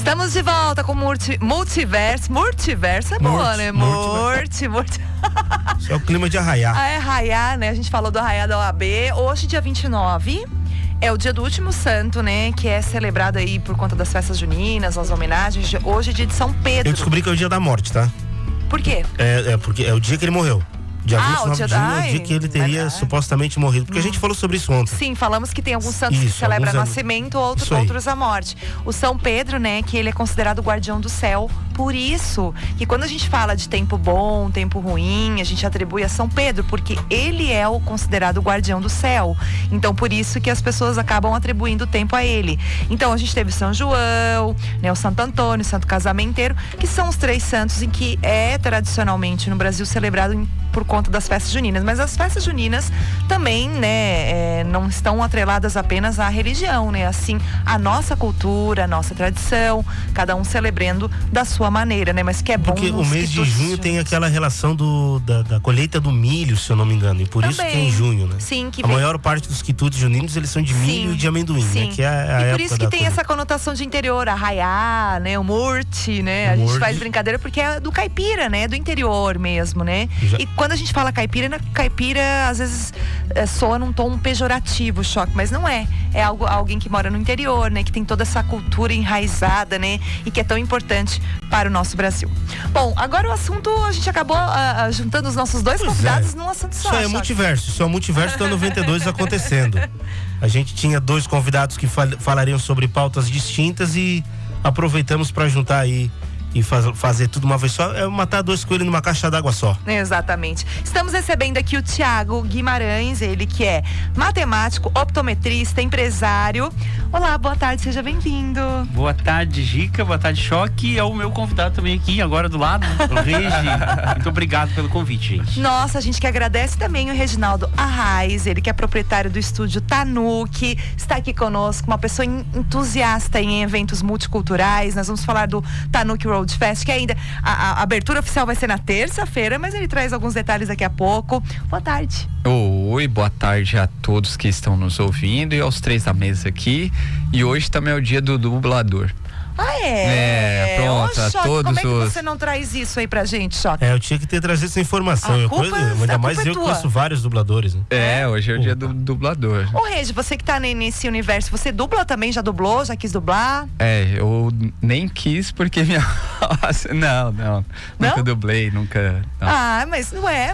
Estamos de volta com multiverso. Multiverso é boa, né? Multi. Isso é o clima de arraiar. É arraiar, né? A gente falou do arraiar da OAB. Hoje, dia 29, é o dia do último santo, né? Que é celebrado aí por conta das festas juninas, as homenagens. Hoje é dia de São Pedro. Eu descobri que é o dia da morte, tá? Por quê? Porque é o dia que ele morreu. Dia 29 de junho é o dia que ele teria supostamente morrido. Porque a gente falou sobre isso ontem. Sim, falamos que tem alguns santos que celebram nascimento, outros a morte. O São Pedro, né, que ele é considerado o guardião do céu. Por isso que quando a gente fala de tempo bom, tempo ruim, a gente atribui a São Pedro, porque ele é o considerado o guardião do céu. Então, por isso que as pessoas acabam atribuindo o tempo a ele. Então, a gente teve São João, né, o Santo Antônio, Santo Casamenteiro, que são os 3 santos em que é tradicionalmente no Brasil celebrado por conta das festas juninas. Mas as festas juninas também, né, não estão atreladas apenas à religião, né? Assim, a nossa cultura, a nossa tradição, cada um celebrando da sua maneira, né? Mas que é bom. Porque o mês de junho tem aquela relação da colheita do milho, se eu não me engano. E por isso que é em junho, né? Sim, a maior parte dos quitutes juninos, eles são de milho e de amendoim, né? Que é a época. E por isso que tem essa conotação de interior, arraiar, né? O murte, né? A gente faz brincadeira porque é do caipira, né? Do interior mesmo, né? E quando a gente fala caipira às vezes soa num tom pejorativo, choque, mas não é. É alguém que mora no interior, né? Que tem toda essa cultura enraizada, né? E que é tão importante para o nosso Brasil. Bom, agora o assunto, a gente acabou juntando os nossos dois convidados num assunto só. Isso é multiverso, isso é o multiverso da 92 acontecendo. A gente tinha 2 convidados que falariam sobre pautas distintas e aproveitamos para juntar aí e fazer tudo uma vez só, é matar 2 coelhos numa caixa d'água só. Exatamente. Estamos recebendo aqui o Thiago Guimarães, ele que é matemático, optometrista, empresário. Olá, boa tarde, seja bem-vindo. Boa tarde, Gica, boa tarde, Choque. É o meu convidado também aqui, agora do lado, o Regi. Muito obrigado pelo convite, gente. Nossa, a gente que agradece também o Reginaldo Arraes, ele que é proprietário do estúdio Tanuki, está aqui conosco, uma pessoa entusiasta em eventos multiculturais. Nós vamos falar do Tanuki Road Fest, que ainda a abertura oficial vai ser na terça-feira, mas ele traz alguns detalhes daqui a pouco. Boa tarde. Oi, boa tarde a todos que estão nos ouvindo e aos 3 da mesa aqui. E hoje também é o dia do dublador. Pronto, a todos. Como é que você não traz isso aí pra gente, Choque? Eu tinha que ter trazido essa informação. Ainda mais eu conheço vários dubladores, né? Hoje é o dia do dublador. Ô, Regi, você que tá nesse universo, você dubla também? Já dublou? Já quis dublar? Eu nem quis porque minha... Não? Nunca dublei, nunca... Não.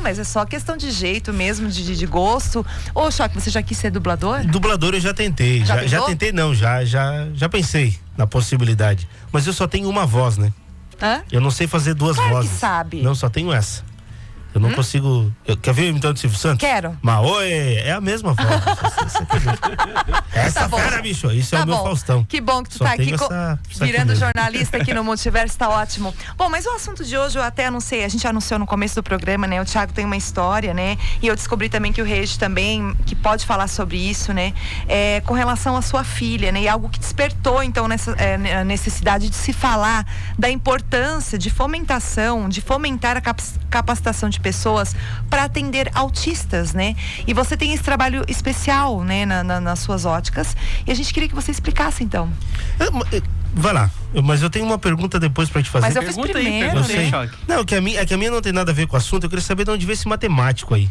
Mas é só questão de jeito mesmo, de gosto. Ô, Choque, você já quis ser dublador? Dublador eu já tentei. Já tentei não, já pensei na possibilidade. Mas eu só tenho uma voz, né? Eu não sei fazer 2 vozes. Que sabe. Não, só tenho essa. Eu não consigo. Quer ver o imitador do Silvio Santos? Quero. Mas oi, é a mesma voz. Essa fera, bicho. Isso é o meu Faustão. Que bom que tu tá aqui virando jornalista aqui no Multiverso, tá ótimo. Bom, mas o assunto de hoje eu até anunciei, a gente anunciou no começo do programa, né? O Thiago tem uma história, né? E eu descobri também que o Regi também, que pode falar sobre isso, né? Com relação à sua filha, né? E algo que despertou, então, a necessidade de se falar da importância de fomentação, de fomentar a capacitação de pessoas para atender autistas, né? E você tem esse trabalho especial, né? Nas suas óticas. E a gente queria que você explicasse, então. Vai lá. Mas eu tenho uma pergunta depois para te fazer. Mas eu fiz primeiro, né? Não, que a minha não tem nada a ver com o assunto. Eu queria saber de onde veio esse matemático aí.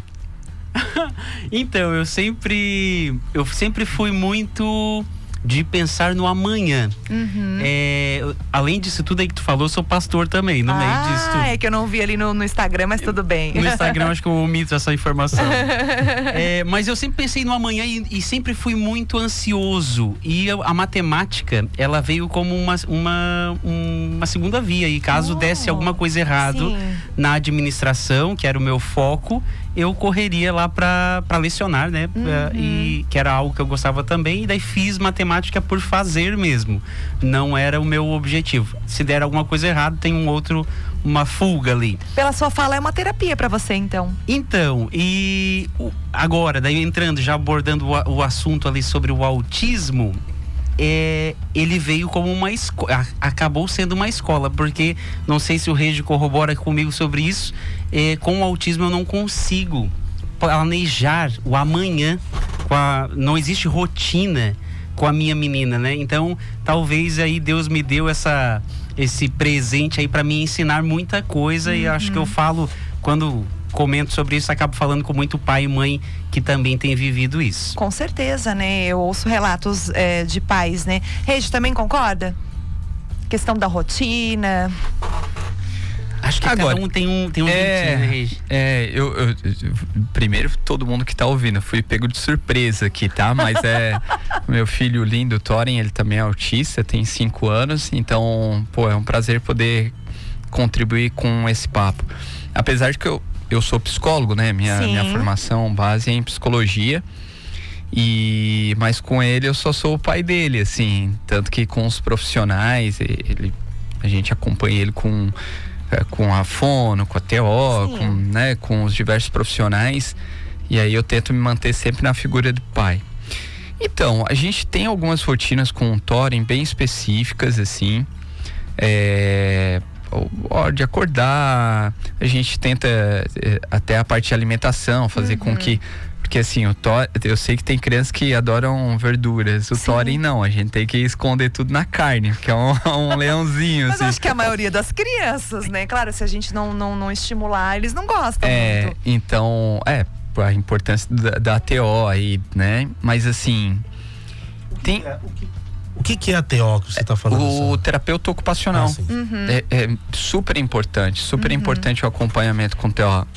Então, eu sempre fui muito de pensar no amanhã. Além disso tudo aí que tu falou, eu sou pastor também, no meio disso tudo. É que eu não vi ali no Instagram, mas tudo bem. No Instagram acho que eu omito essa informação. Mas eu sempre pensei no amanhã e sempre fui muito ansioso. E a matemática, ela veio como uma segunda via. E caso desse alguma coisa errado na administração, que era o meu foco, eu correria lá para lecionar, né? E que era algo que eu gostava também. E daí fiz matemática por fazer mesmo. Não era o meu objetivo. Se der alguma coisa errada, tem uma fuga ali. Pela sua fala, é uma terapia para você, então. Então, e agora, daí entrando, já abordando o assunto ali sobre o autismo, ele veio como uma escola, acabou sendo uma escola, porque não sei se o Regi corrobora comigo sobre isso, com o autismo eu não consigo planejar o amanhã, não existe rotina com a minha menina, né? Então, talvez aí Deus me deu esse presente aí para me ensinar muita coisa. E acho que eu falo, quando comento sobre isso, acabo falando com muito pai e mãe que também tem vivido isso. Com certeza, né? Eu ouço relatos de pais, né? Regi, também concorda? Questão da rotina. Acho que agora, cada um tem um jeitinho, né, Regi? Eu primeiro, todo mundo que tá ouvindo, fui pego de surpresa aqui, tá? Mas meu filho lindo, Thorin, ele também é autista, tem 5 anos, então, é um prazer poder contribuir com esse papo. Apesar de que eu sou psicólogo, né? Minha formação base é em psicologia. Mas com ele eu só sou o pai dele, assim. Tanto que com os profissionais, a gente acompanha ele com a fono, com a TO, com os diversos profissionais. E aí eu tento me manter sempre na figura do pai. Então, a gente tem algumas rotinas com o Thorin bem específicas, assim. De acordar, a gente tenta até a parte de alimentação, fazer com que, porque assim, eu sei que tem crianças que adoram verduras, o Thorin não, a gente tem que esconder tudo na carne, que é um leãozinho. Mas assim. acho que a maioria das crianças, né? Claro, se a gente não estimular, eles não gostam muito. Então, a importância da TO aí, né? Mas assim, tem... O que é a TO que você está falando? O terapeuta ocupacional. É super importante o acompanhamento com TO.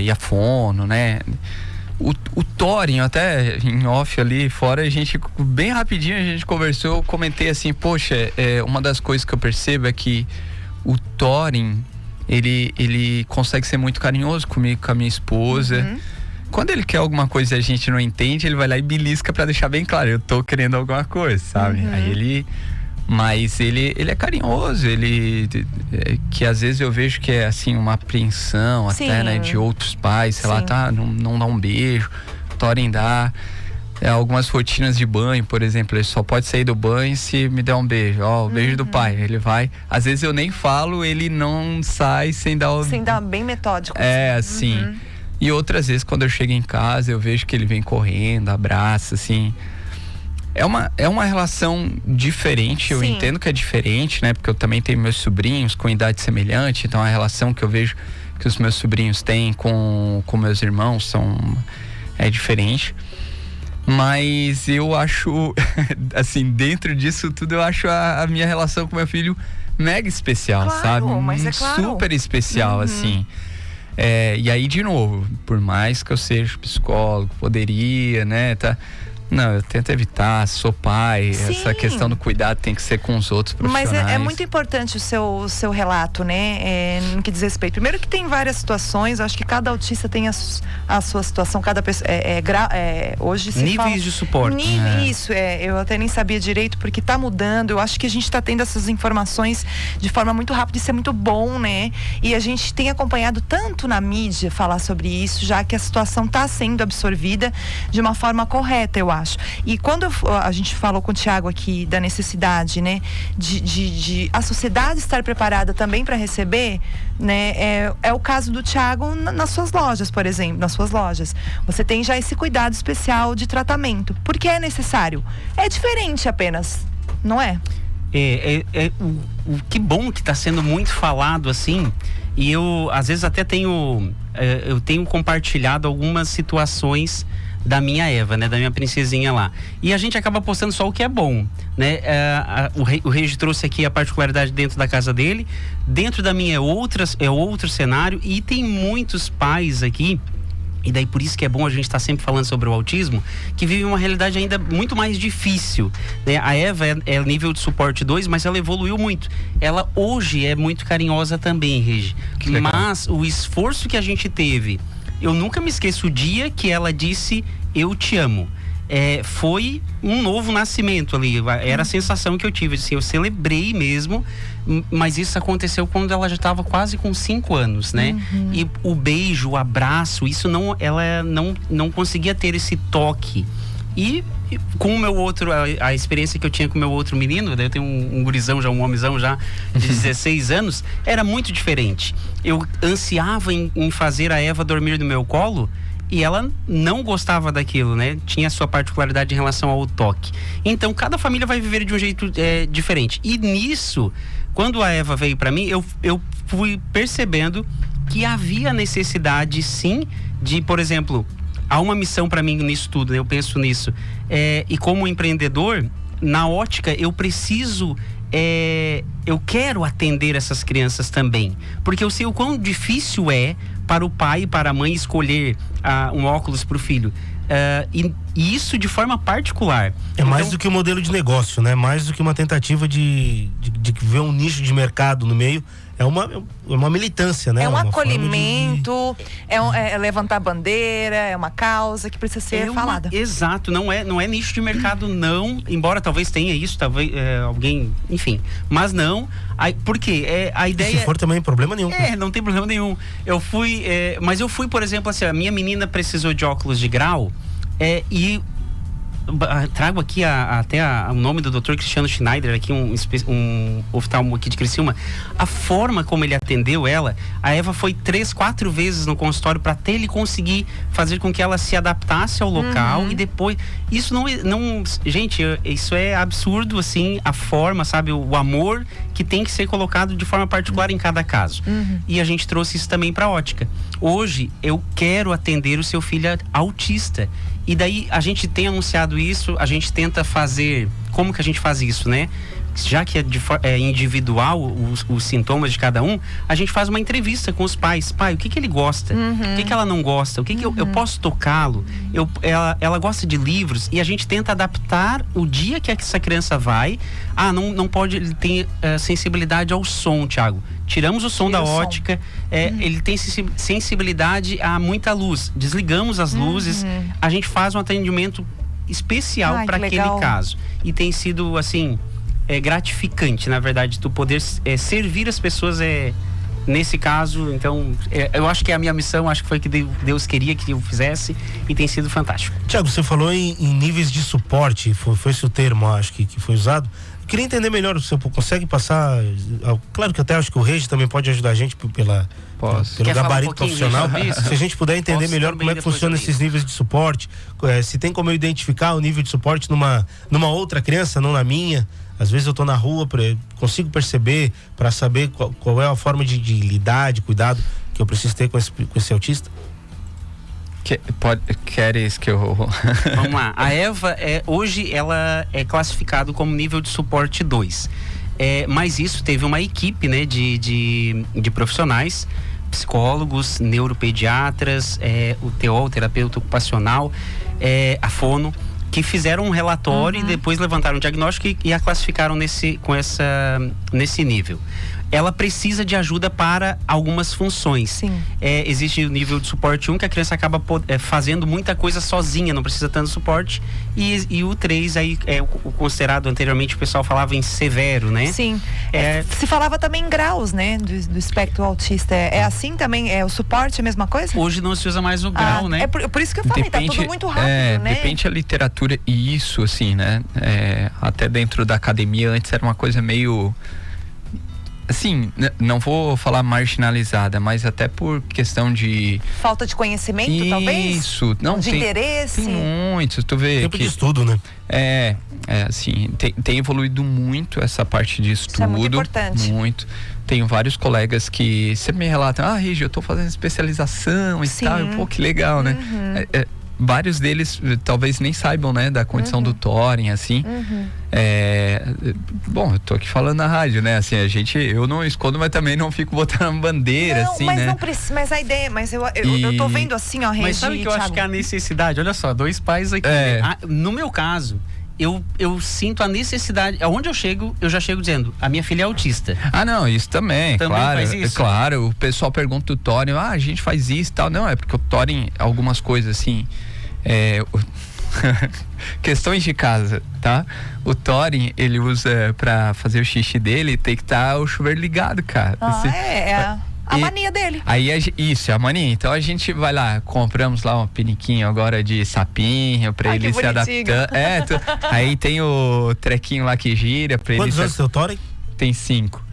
E a fono, né? O Thorin, até em off ali fora, bem rapidinho a gente conversou, eu comentei assim, poxa, uma das coisas que eu percebo é que o Thorin, ele consegue ser muito carinhoso comigo, com a minha esposa. Quando ele quer alguma coisa e a gente não entende, ele vai lá e belisca pra deixar bem claro, eu tô querendo alguma coisa, sabe? Aí mas ele é carinhoso, que às vezes eu vejo que é assim, uma apreensão até, né, de outros pais, sei lá, não dá um beijo, Thorin dá. Algumas rotinas de banho, por exemplo, ele só pode sair do banho se me der um beijo, o beijo do pai, ele vai, às vezes eu nem falo, ele não sai sem dar bem metódico. Assim. E outras vezes, quando eu chego em casa, eu vejo que ele vem correndo, abraça, assim. É uma relação diferente, eu entendo que é diferente, né? Porque eu também tenho meus sobrinhos com idade semelhante, então a relação que eu vejo que os meus sobrinhos têm com meus irmãos é diferente. Mas eu acho, assim, dentro disso tudo, eu acho a minha relação com meu filho mega especial, sabe? Mas é claro. Super especial, assim. E aí, de novo, por mais que eu seja psicólogo, poderia, né, não, eu tento evitar, sou pai, essa questão do cuidado tem que ser com os outros profissionais. Mas é muito importante o seu relato, né, no que diz respeito. Primeiro que tem várias situações, eu acho que cada autista tem a sua situação, cada pessoa, hoje se níveis fala, de suporte. Isso, eu até nem sabia direito, porque tá mudando, eu acho que a gente tá tendo essas informações de forma muito rápida, isso é muito bom, né, e a gente tem acompanhado tanto na mídia falar sobre isso, já que a situação tá sendo absorvida de uma forma correta, eu acho. E quando a gente falou com o Thiago aqui da necessidade, né, de a sociedade estar preparada também para receber, né, é o caso do Thiago nas suas lojas, por exemplo, nas suas lojas. Você tem já esse cuidado especial de tratamento, porque é necessário. É diferente apenas, não é? Que bom que está sendo muito falado assim. E eu, às vezes, até tenho compartilhado algumas situações da minha Eva, né? Da minha princesinha lá. E a gente acaba postando só o que é bom, né? O Regi trouxe aqui a particularidade dentro da casa dele. Dentro da minha é outro cenário. E tem muitos pais aqui, e daí por isso que é bom a gente estar sempre falando sobre o autismo, que vive uma realidade ainda muito mais difícil, né? A Eva é nível de suporte 2, mas ela evoluiu muito. Ela hoje é muito carinhosa também, Regi. Mas o esforço que a gente teve, eu nunca me esqueço o dia que ela disse eu te amo. Foi um novo nascimento ali, era a sensação que eu tive, assim, eu celebrei mesmo, mas isso aconteceu quando ela já estava quase com 5 anos, né? E o beijo, o abraço, isso ela não conseguia ter esse toque. E com o meu outro, a experiência que eu tinha com o meu outro menino, daí eu tenho um gurizão já, um homenzão já de 16 anos, era muito diferente. Eu ansiava em fazer a Eva dormir no meu colo, e ela não gostava daquilo, né? Tinha a sua particularidade em relação ao toque. Então, cada família vai viver de um jeito diferente. E nisso, quando a Eva veio para mim, eu fui percebendo que havia necessidade, sim, de, por exemplo, há uma missão para mim nisso tudo, né? Eu penso nisso. E como empreendedor, na ótica, eu preciso... eu quero atender essas crianças também, porque eu sei o quão difícil é para o pai e para a mãe escolher um óculos para o filho, e isso de forma particular. É mais do que um modelo de negócio, né? Mais do que uma tentativa de ver um nicho de mercado no meio. É uma militância, né? É um acolhimento, é levantar bandeira, é uma causa que precisa ser falada. Exato, não é nicho de mercado, não, embora talvez tenha isso, talvez alguém, enfim, mas não, porque a ideia... Se for também problema nenhum. Não tem problema nenhum. Mas eu fui, por exemplo, assim, a minha menina precisou de óculos de grau, e trago aqui até o nome do Dr. Cristiano Schneider, aqui um oftalmo aqui de Criciúma. A forma como ele atendeu ela, a Eva foi 3, 4 vezes no consultório para até ele conseguir fazer com que ela se adaptasse ao local, e depois, isso não, gente, isso é absurdo, assim, a forma, sabe, o amor que tem que ser colocado de forma particular em cada caso. E a gente trouxe isso também para a ótica. Hoje eu quero atender o seu filho autista. E daí a gente tem anunciado isso, a gente tenta fazer... Como que a gente faz isso, né? Já que é individual os sintomas de cada um, a gente faz uma entrevista com os pais. Pai, o que ele gosta? O que ela não gosta? O que eu posso tocá-lo? Ela gosta de livros, e a gente tenta adaptar o dia que essa criança vai. Não pode, ele tem sensibilidade ao som, Thiago. Tiramos o som da ótica, ele tem sensibilidade a muita luz. Desligamos as luzes, a gente faz um atendimento especial para aquele caso. E tem sido, assim... gratificante, na verdade, tu poder servir as pessoas nesse caso. Então, eu acho que é a minha missão, acho que foi o que Deus queria que eu fizesse, e tem sido fantástico. Tiago, você falou em níveis de suporte, foi esse o termo, acho que foi usado. Eu queria entender melhor, você consegue passar, claro que até acho que o Regi também pode ajudar a gente pelo gabarito profissional, se a gente puder entender melhor como é que funciona esses níveis de suporte, se tem como eu identificar o nível de suporte numa outra criança, não na minha. Às vezes eu tô na rua, consigo perceber, para saber qual é a forma de lidar, de cuidado que eu preciso ter com esse autista. Queres que eu... Vamos lá. A Eva, hoje, ela é classificada como nível de suporte 2. Mas isso teve uma equipe, né, de profissionais, psicólogos, neuropediatras, o TO, o terapeuta ocupacional, a fono, que fizeram um relatório e depois levantaram um diagnóstico e a classificaram nesse nível. Ela precisa de ajuda para algumas funções. Sim. Existe o nível de suporte 1, que a criança acaba fazendo muita coisa sozinha, não precisa tanto suporte. E o 3 aí é o considerado, anteriormente o pessoal falava em severo, né? Sim. Se falava também em graus, né? Do espectro autista. É assim também? O suporte é a mesma coisa? Hoje não se usa mais o grau, né? Por isso que eu falei, tá tudo muito rápido, né? Depende da literatura, e isso, assim, né? Até dentro da academia, antes era uma coisa meio... Assim, não vou falar marginalizada, mas até por questão de... Falta de conhecimento, talvez? Isso. De interesse? Tem muito, tu vê. Tempo de estudo, né? Assim, tem evoluído muito essa parte de estudo. Isso é muito importante. Muito. Tenho vários colegas que sempre me relatam, Regi, eu tô fazendo especialização e tal. Pô, que legal, né? Vários deles talvez nem saibam, né, da condição do Thorin, assim. Bom, eu tô aqui falando na rádio, né, assim, eu não escondo, mas também não fico botando bandeira, assim, mas né. Não precisa, mas a ideia, eu tô vendo assim, ó, Regi, mas sabe que eu acho que é a necessidade, olha só, 2 pais aqui, no meu caso, eu sinto a necessidade, aonde eu chego, eu já chego dizendo, a minha filha é autista. Não, isso também claro, faz isso? Claro, o pessoal pergunta do Thorin, a gente faz isso e tal, não, é porque o Thorin, algumas coisas assim, questões de casa, tá? O Thorin, ele usa pra fazer o xixi dele, tem que estar o chuveiro ligado, cara. A mania dele. Aí, isso, é a mania. Então a gente vai lá, compramos lá uma piniquinho agora de sapinho pra ele se adaptando. Aí tem o trequinho lá que gira pra ele. Quantos anos seu Thorin? Tem 5.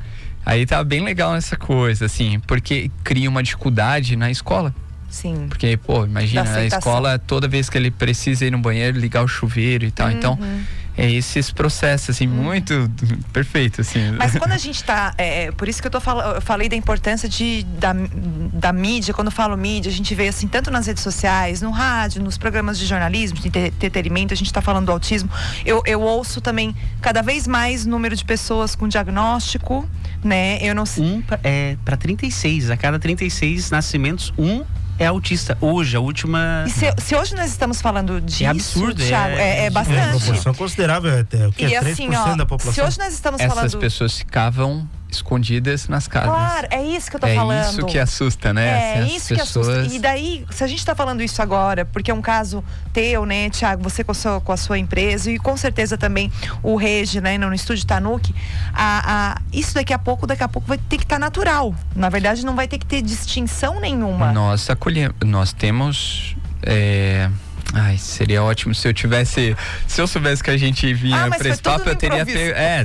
Aí tá bem legal essa coisa, assim, porque cria uma dificuldade na escola. Sim. Porque, pô, imagina, a escola, toda vez que ele precisa ir no banheiro, ligar o chuveiro e tal. Então, é esses processos, assim, muito perfeito, assim. Mas quando a gente tá, por isso que eu falei da importância da mídia. Quando eu falo mídia, a gente vê assim, tanto nas redes sociais, no rádio, nos programas de jornalismo, de entretenimento, a gente tá falando do autismo. Eu ouço também cada vez mais número de pessoas com diagnóstico, né? Eu não sei. Para 36, a cada 36 nascimentos, é autista. Hoje, a última... E se hoje nós estamos falando disso, é absurdo, Thiago, é bastante. É uma proporção considerável, até o que é 3% assim, da população. Se hoje nós estamos Essas falando... pessoas ficavam escondidas nas casas. Claro, é isso que eu tô falando. É isso que assusta, né? É isso que assusta. E daí, se a gente tá falando isso agora, porque é um caso teu, né, Thiago, você com a sua empresa e com certeza também o Regi, né, no estúdio Tanuki, isso daqui a pouco vai ter que estar natural. Na verdade, não vai ter que ter distinção nenhuma. Nós temos... seria ótimo se eu soubesse que a gente vinha pra esse papo, eu teria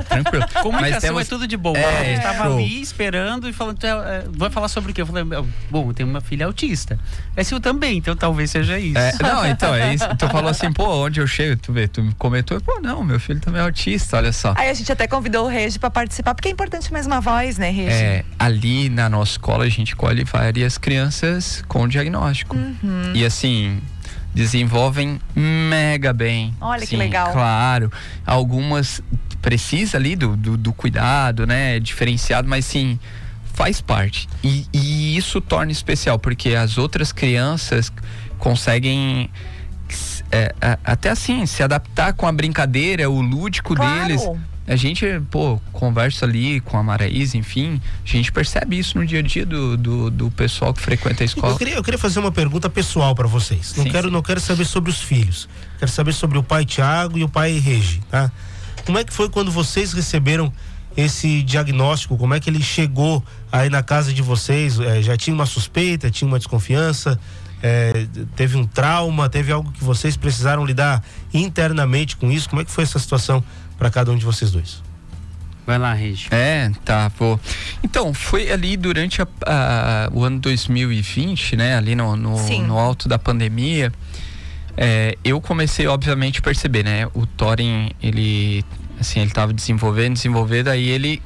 tranquilo. Comunicação é tudo de bom. A gente tava ali esperando e falando, vai falar sobre o quê? Eu falei, bom, eu tenho uma filha autista. Eu também, então talvez seja isso. Então é isso. Tu falou assim, pô, onde eu chego, tu me comentou, pô, não, meu filho também é autista, olha só. Aí a gente até convidou o Regi pra participar, porque é importante mesmo a voz, né, Regi? Ali na nossa escola a gente colhe várias crianças com diagnóstico. E assim, desenvolvem mega bem. Olha que legal. Claro, algumas precisa ali do cuidado, né, diferenciado, mas sim, faz parte. E isso torna especial, porque as outras crianças conseguem até assim, se adaptar com a brincadeira, o lúdico deles. A gente, conversa ali com a Maraísa, enfim, a gente percebe isso no dia a dia do pessoal que frequenta a escola. Eu queria fazer uma pergunta pessoal para vocês. Não quero saber sobre os filhos. Quero saber sobre o pai Thiago e o pai Regi, tá? Como é que foi quando vocês receberam esse diagnóstico? Como é que ele chegou aí na casa de vocês? Já tinha uma suspeita, tinha uma desconfiança? Teve um trauma? Teve algo que vocês precisaram lidar internamente com isso? Como é que foi essa situação para cada um de vocês dois? Vai lá, Regi. Então, foi ali durante o ano 2020, né? Ali no alto da pandemia. Eu comecei, obviamente, a perceber, né? O Thorin, ele estava desenvolvendo, aí ele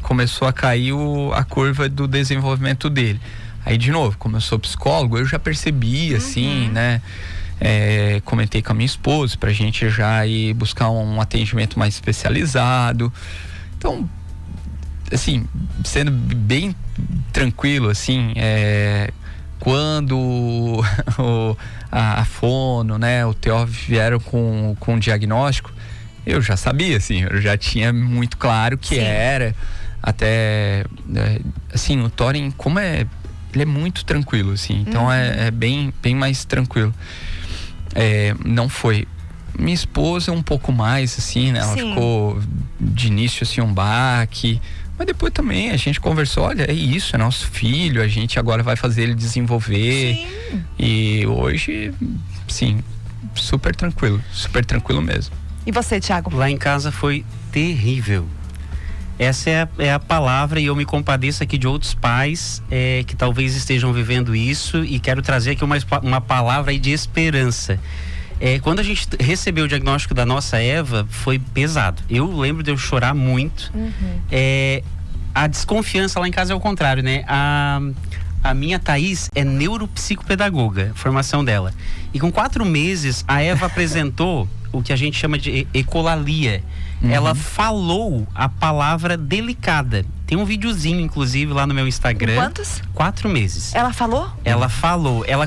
começou a cair a curva do desenvolvimento dele. Aí, de novo, como eu sou psicólogo, eu já percebi, assim, né? Comentei com a minha esposa pra gente já ir buscar um atendimento mais especializado. Então, assim, sendo bem tranquilo, assim, quando a Fono, né, o Theo vieram com um diagnóstico, eu já sabia, assim, eu já tinha muito claro que era. Até, assim, o Thorin, como ele é muito tranquilo, assim, então é bem mais tranquilo. Não foi. Minha esposa um pouco mais, assim, né? Ela ficou de início, assim, um baque. Mas depois também a gente conversou, olha, é isso, é nosso filho, a gente agora vai fazer ele desenvolver. Sim. E hoje, sim, super tranquilo mesmo. E você, Thiago? Lá em casa foi terrível. Essa é a palavra, e eu me compadeço aqui de outros pais que talvez estejam vivendo isso, e quero trazer aqui uma palavra aí de esperança. Quando a gente recebeu o diagnóstico da nossa Eva, foi pesado. Eu lembro de eu chorar muito. A desconfiança lá em casa é o contrário, né? A minha Thaís é neuropsicopedagoga, formação dela. E com 4 meses, a Eva apresentou o que a gente chama de ecolalia. Ela falou a palavra delicada. Tem um videozinho, inclusive, lá no meu Instagram. Quantos? 4 meses. Ela falou? Ela falou. Ela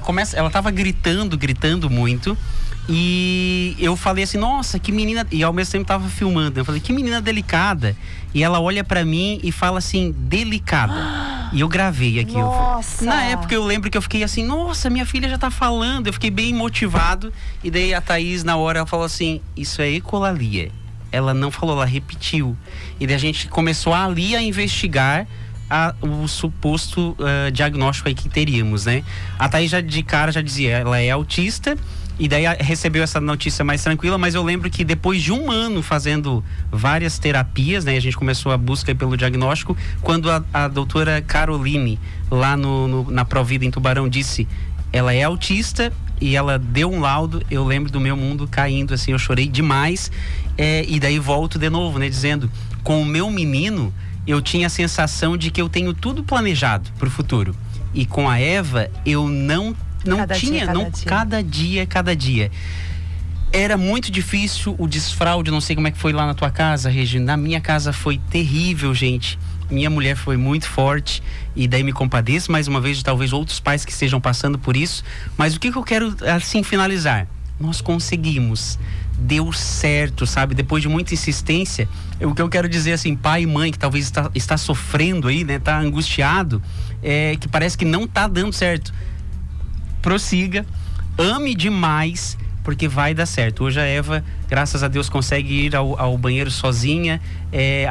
tava gritando muito. E eu falei assim, nossa, que menina... E ao mesmo tempo tava filmando. Eu falei, que menina delicada. E ela olha pra mim e fala assim, delicada. E eu gravei aqui. Nossa! Na época eu lembro que eu fiquei assim, nossa, minha filha já tá falando. Eu fiquei bem motivado. E daí a Thaís, na hora, ela falou assim, isso é ecolalia. Ela não falou, ela repetiu. E daí a gente começou ali a investigar o suposto diagnóstico aí que teríamos, né? A Thaís de cara já dizia, ela é autista. E daí recebeu essa notícia mais tranquila, mas eu lembro que depois de 1 ano fazendo várias terapias, né? A gente começou a busca pelo diagnóstico, quando a doutora Caroline, lá na Provida em Tubarão, disse, ela é autista, e ela deu um laudo, eu lembro do meu mundo caindo, assim, eu chorei demais, e daí volto de novo, né? Dizendo, com o meu menino, eu tinha a sensação de que eu tenho tudo planejado pro futuro. E com a Eva, eu não tinha, cada dia. Era muito difícil o desfraude, não sei como é que foi lá na tua casa, Regina. Na minha casa foi terrível, gente. Minha mulher foi muito forte, e daí me compadeço mais uma vez de talvez outros pais que estejam passando por isso. Mas o que eu quero, assim, finalizar? Nós conseguimos. Deu certo, sabe? Depois de muita insistência, o que eu quero dizer, assim, pai e mãe que talvez está sofrendo aí, né? Tá angustiado, que parece que não tá dando certo. Prossiga, ame demais, porque vai dar certo. Hoje a Eva, graças a Deus, consegue ir ao banheiro sozinha,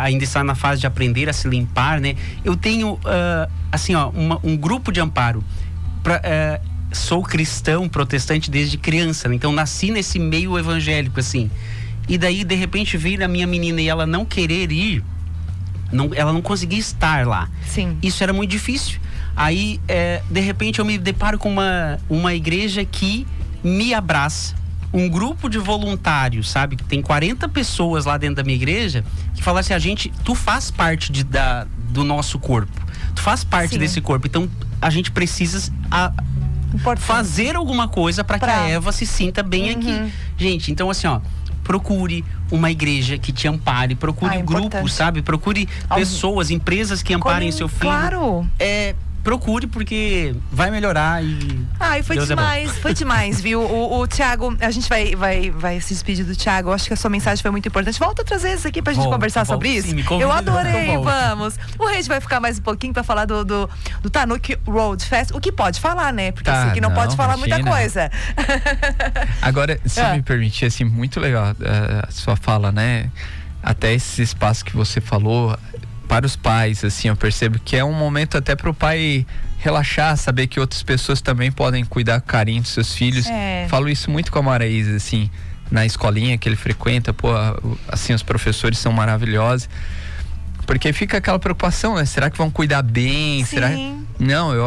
ainda está na fase de aprender a se limpar, né? Eu tenho, assim, ó, um grupo de amparo. Sou cristão, protestante desde criança, né? Então nasci nesse meio evangélico, assim. E daí, de repente, vir a minha menina e ela não querer ir, ela não conseguia estar lá. Sim. Isso era muito difícil. Aí, de repente, eu me deparo com uma igreja que me abraça. Um grupo de voluntários, sabe? Tem 40 pessoas lá dentro da minha igreja que falam assim, tu faz parte do nosso corpo. Tu faz parte desse corpo. Então, a gente precisa fazer alguma coisa para que a Eva se sinta bem aqui. Gente, então assim, ó, procure uma igreja que te ampare, procure grupos, sabe? Procure pessoas, empresas que amparem o seu filho. Claro. Procure, porque vai melhorar e foi Deus demais, foi demais, viu? O Thiago, a gente vai se despedir do Thiago. Eu acho que a sua mensagem foi muito importante. Volta outras vezes aqui pra gente conversar sobre isso. Sim, eu adorei, vamos. O Regi vai ficar mais um pouquinho pra falar do Tanuki Road Fest. O que pode falar, né? Porque esse aqui não pode falar muita coisa. Agora, se me permitir, assim, muito legal a sua fala, né? Até esse espaço que você falou, para os pais, assim, eu percebo que é um momento até para o pai relaxar, saber que outras pessoas também podem cuidar com carinho dos seus filhos. Falo isso muito com a Maraísa, assim, na escolinha que ele frequenta, assim, os professores são maravilhosos. Porque fica aquela preocupação, né? Será que vão cuidar bem? Sim. Será? Não, eu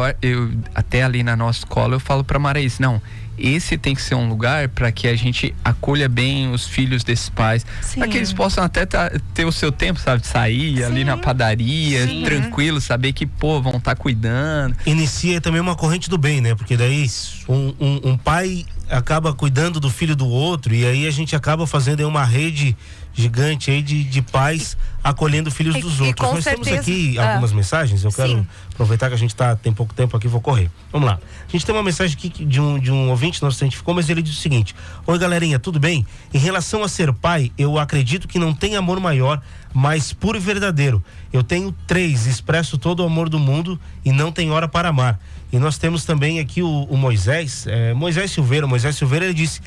até ali na nossa escola eu falo pra Maraísa, não, esse tem que ser um lugar para que a gente acolha bem os filhos desses pais, para que eles possam até ter o seu tempo, sabe, de sair ali na padaria, tranquilo, saber que, vão estar cuidando. Inicia também uma corrente do bem, né? Porque daí um pai acaba cuidando do filho do outro, e aí a gente acaba fazendo aí uma rede gigante aí de pais acolhendo filhos dos outros. Nós temos aqui algumas mensagens, eu quero aproveitar que a gente tem pouco tempo aqui, vou correr. Vamos lá. A gente tem uma mensagem aqui de um ouvinte, não se identificou, mas ele diz o seguinte: oi galerinha, tudo bem? Em relação a ser pai, eu acredito que não tem amor maior, mas puro e verdadeiro. Eu tenho 3, expresso todo o amor do mundo e não tem hora para amar. E nós temos também aqui o Moisés Silveira. Moisés Silveira, ele disse: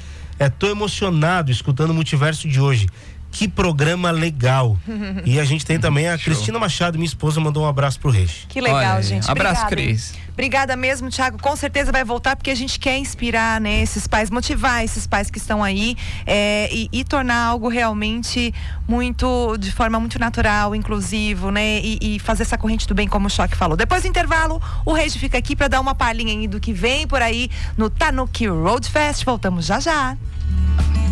tô emocionado escutando o Multiverso de hoje. Que programa legal. E a gente tem também a Cristina Machado, minha esposa, mandou um abraço pro Regi. Que legal, gente. Abraço, Cris. Obrigada mesmo, Thiago. Com certeza vai voltar, porque a gente quer inspirar, né, esses pais, motivar esses pais que estão aí, e tornar algo realmente de forma muito natural, inclusivo, né, e fazer essa corrente do bem, como o Choque falou. Depois do intervalo, o Regi fica aqui para dar uma palhinha aí do que vem por aí no Tanuki Road Fest. Voltamos já já.